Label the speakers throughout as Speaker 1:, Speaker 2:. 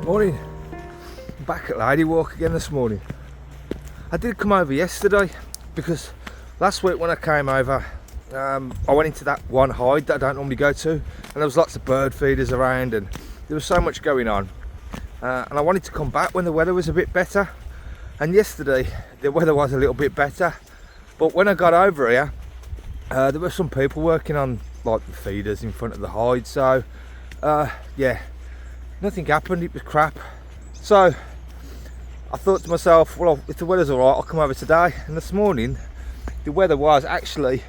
Speaker 1: Morning. I'm back at Lady Walk again this morning. I did come over yesterday because last week when I came over, I went into that one hide that I don't normally go to, and there was lots of bird feeders around and there was so much going on. And I wanted to come back when the weather was a bit better. And yesterday the weather was a little bit better, but when I got over here, there were some people working on like the feeders in front of the hide. So yeah, nothing happened. It was crap. So I thought to myself, well, if the weather's alright, I'll come over today. And this morning the weather was actually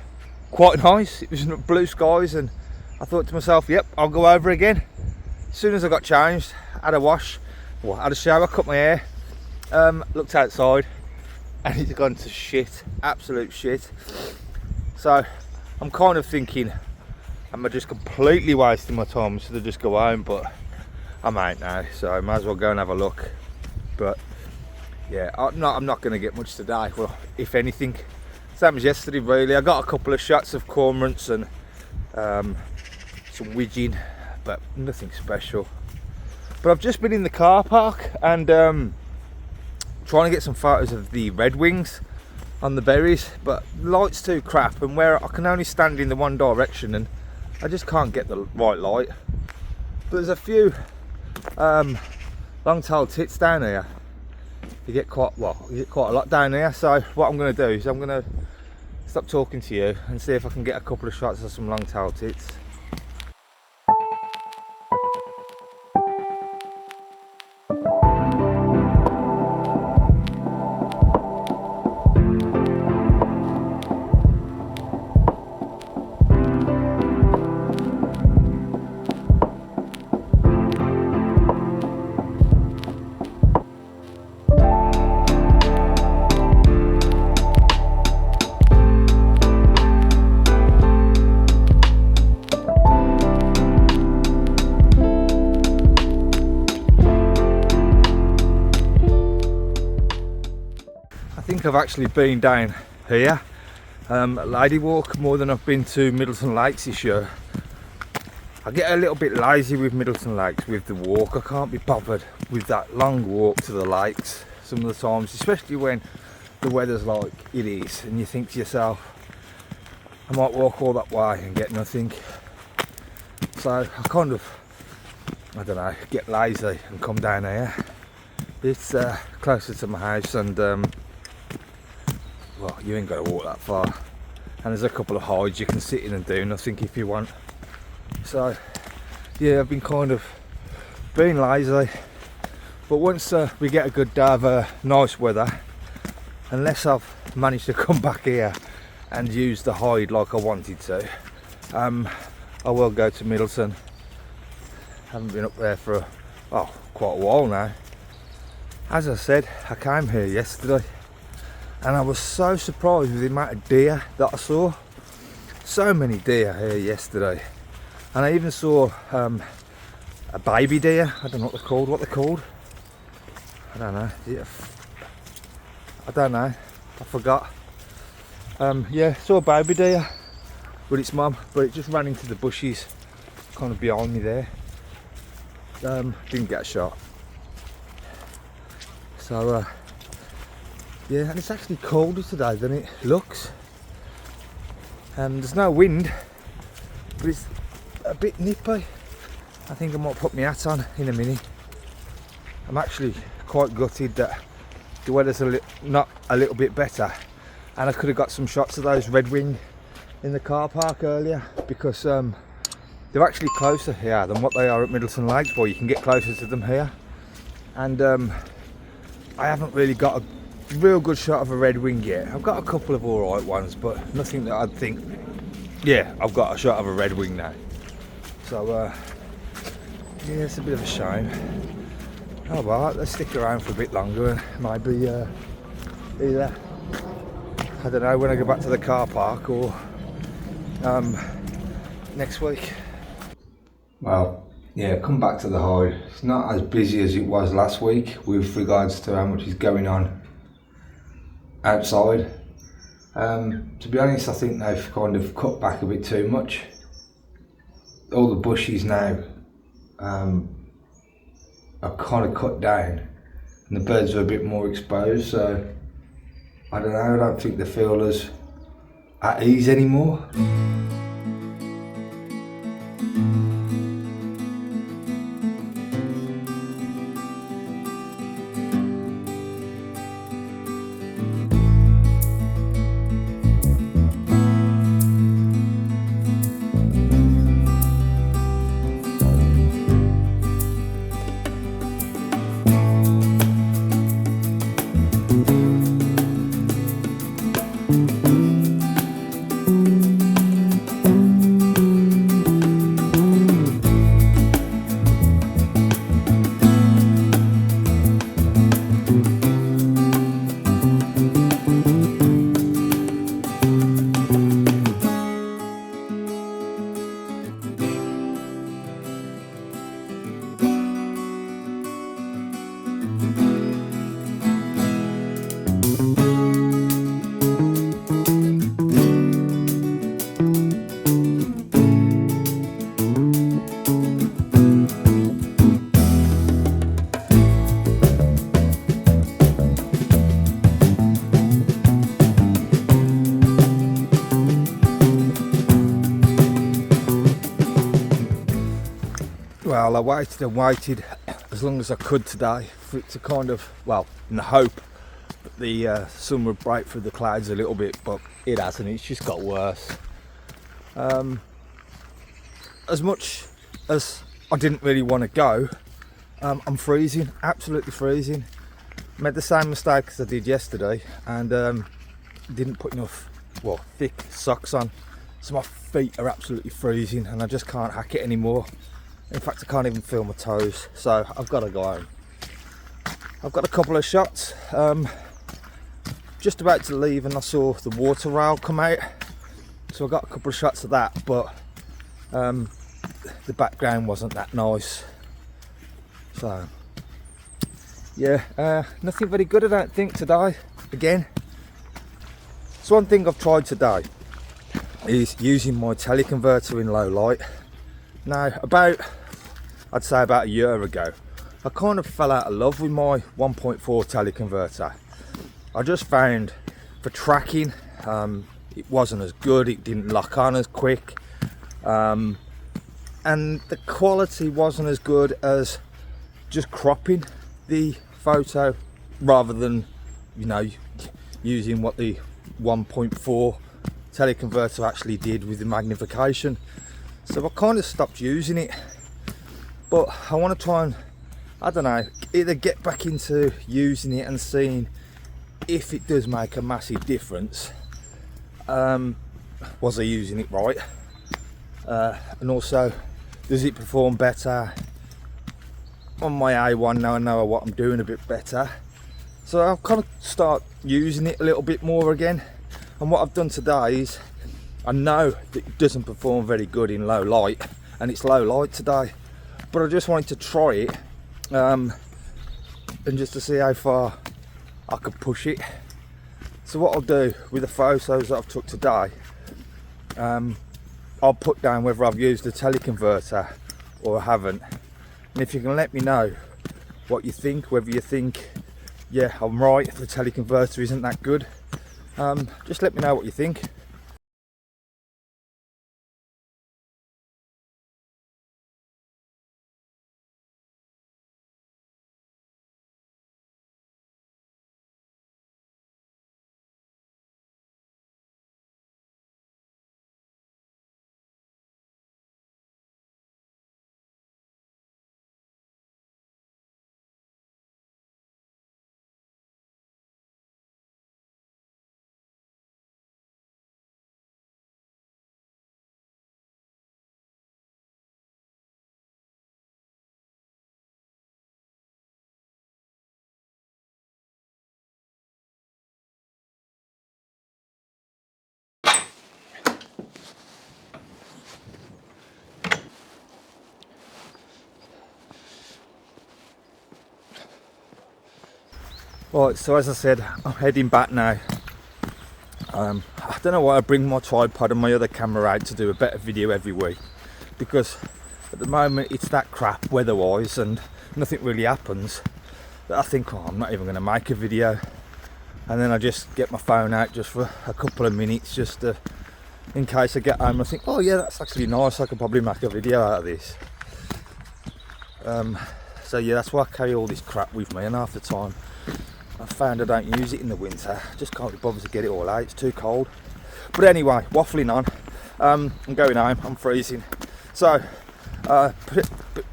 Speaker 1: quite nice. It was blue skies, and I thought to myself, yep, I'll go over again. As soon as I got changed, had a wash, well, had a shower, cut my hair, looked outside, and it's gone to shit, absolute shit. So I'm kind of thinking, am I just completely wasting my time? Should I just go home? But I'm out now, so I might as well go and have a look. But yeah, I'm not going to get much today. Well, if anything, same as yesterday really. I got a couple of shots of cormorants and some widgeon, but nothing special. But I've just been in the car park and trying to get some photos of the red wings on the berries, but the light's too crap, and where I can only stand in the one direction and I just can't get the right light. But there's a few long-tailed tits down here. You get quite a lot down here. So what I'm going to do is I'm going to stop talking to you and see if I can get a couple of shots of some long-tailed tits. I think I've actually been down here at Lady Walk more than I've been to Middleton Lakes this year. I get a little bit lazy with Middleton Lakes with the walk. I can't be bothered with that long walk to the lakes some of the times, especially when the weather's like it is and you think to yourself, I might walk all that way and get nothing. So I kind of, I don't know, get lazy and come down here. It's closer to my house, and well, you ain't got to walk that far, and there's a couple of hides you can sit in and do nothing if you want. So yeah, I've been kind of being lazy, but once we get a good day of nice weather, unless I've managed to come back here and use the hide like I wanted to, I will go to Middleton. Haven't been up there for quite a while now. As I said, I came here yesterday and I was so surprised with the amount of deer that I saw. So many deer here yesterday, and I even saw a baby deer. I don't know what they're called. I don't know. Yeah. I don't know. I forgot. Yeah, saw a baby deer with its mum, but it just ran into the bushes kind of behind me there. Didn't get a shot. So yeah, and it's actually colder today than it looks. There's no wind, but it's a bit nippy. I think I might put my hat on in a minute. I'm actually quite gutted that the weather's not a little bit better, and I could have got some shots of those red wing in the car park earlier, because they're actually closer here than what they are at Middleton Lakes. Well, you can get closer to them here, and I haven't really got a real good shot of a red wing yet. I've got a couple of alright ones, but nothing that I'd think, yeah, I've got a shot of a red wing now. So yeah, it's a bit of a shame. Oh well, let's stick around for a bit longer and maybe either, I don't know, when I go back to the car park or next week. Well, yeah, come back to the hide. It's not as busy as it was last week with regards to how much is going on outside. To be honest, I think they've kind of cut back a bit too much. All the bushes now are kind of cut down and the birds are a bit more exposed, so I don't know, I don't think they feel as at ease anymore. Well, I waited and waited as long as I could today for it to kind of, well, in the hope that the sun would break through the clouds a little bit, but it hasn't, it's just got worse. As much as I didn't really want to go, I'm freezing, absolutely freezing. Made the same mistake as I did yesterday and didn't put enough, well, thick socks on, so my feet are absolutely freezing and I just can't hack it anymore. In fact, I can't even feel my toes, so I've got to go home. I've got a couple of shots. Just about to leave and I saw the water rail come out, so I got a couple of shots of that, but the background wasn't that nice. So yeah, nothing very good I don't think today again. So one thing I've tried today is using my teleconverter in low light. Now I'd say about a year ago, I kind of fell out of love with my 1.4 teleconverter. I just found for tracking, it wasn't as good, it didn't lock on as quick, and the quality wasn't as good as just cropping the photo rather than, you know, using what the 1.4 teleconverter actually did with the magnification. So I kind of stopped using it, but I want to try and, I don't know, either get back into using it and seeing if it does make a massive difference. Was I using it right? And also, does it perform better on my A1 now I know what I'm doing a bit better? So I'll kind of start using it a little bit more again. And what I've done today is, I know that it doesn't perform very good in low light, and it's low light today, but I just wanted to try it and just to see how far I could push it. So what I'll do with the photos that I've took today, I'll put down whether I've used the teleconverter or I haven't, and if you can let me know what you think, whether you think, yeah, I'm right, the teleconverter isn't that good, just let me know what you think. Right, so as I said, I'm heading back now. I don't know why I bring my tripod and my other camera out to do a better video every week, because At the moment it's that crap weather-wise and nothing really happens that I think, oh, I'm not even going to make a video. And then I just get my phone out just for a couple of minutes, just to, in case I get home I think, oh yeah, that's actually nice, I could probably make a video out of this. So yeah, that's why I carry all this crap with me, and half the time I found I don't use it in the winter. Just can't be bothered to get it all out, it's too cold. But anyway, waffling on, I'm going home, I'm freezing. So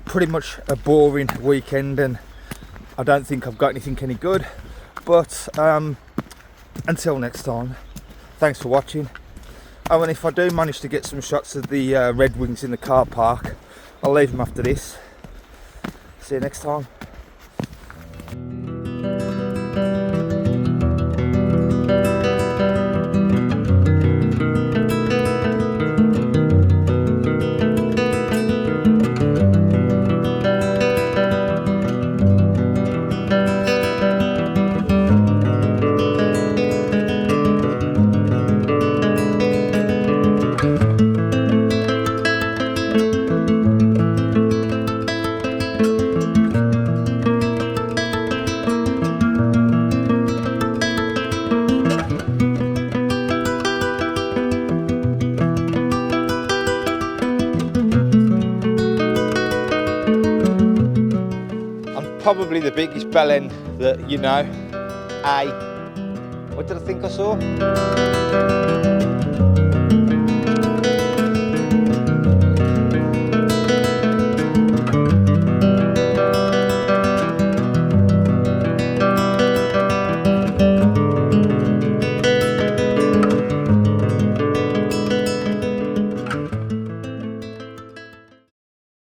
Speaker 1: pretty much a boring weekend, and I don't think I've got anything any good. But until next time, thanks for watching. Oh, and if I do manage to get some shots of the Red Wings in the car park, I'll leave them after this. See you next time. Probably the biggest bell end that you know. What did I think I saw?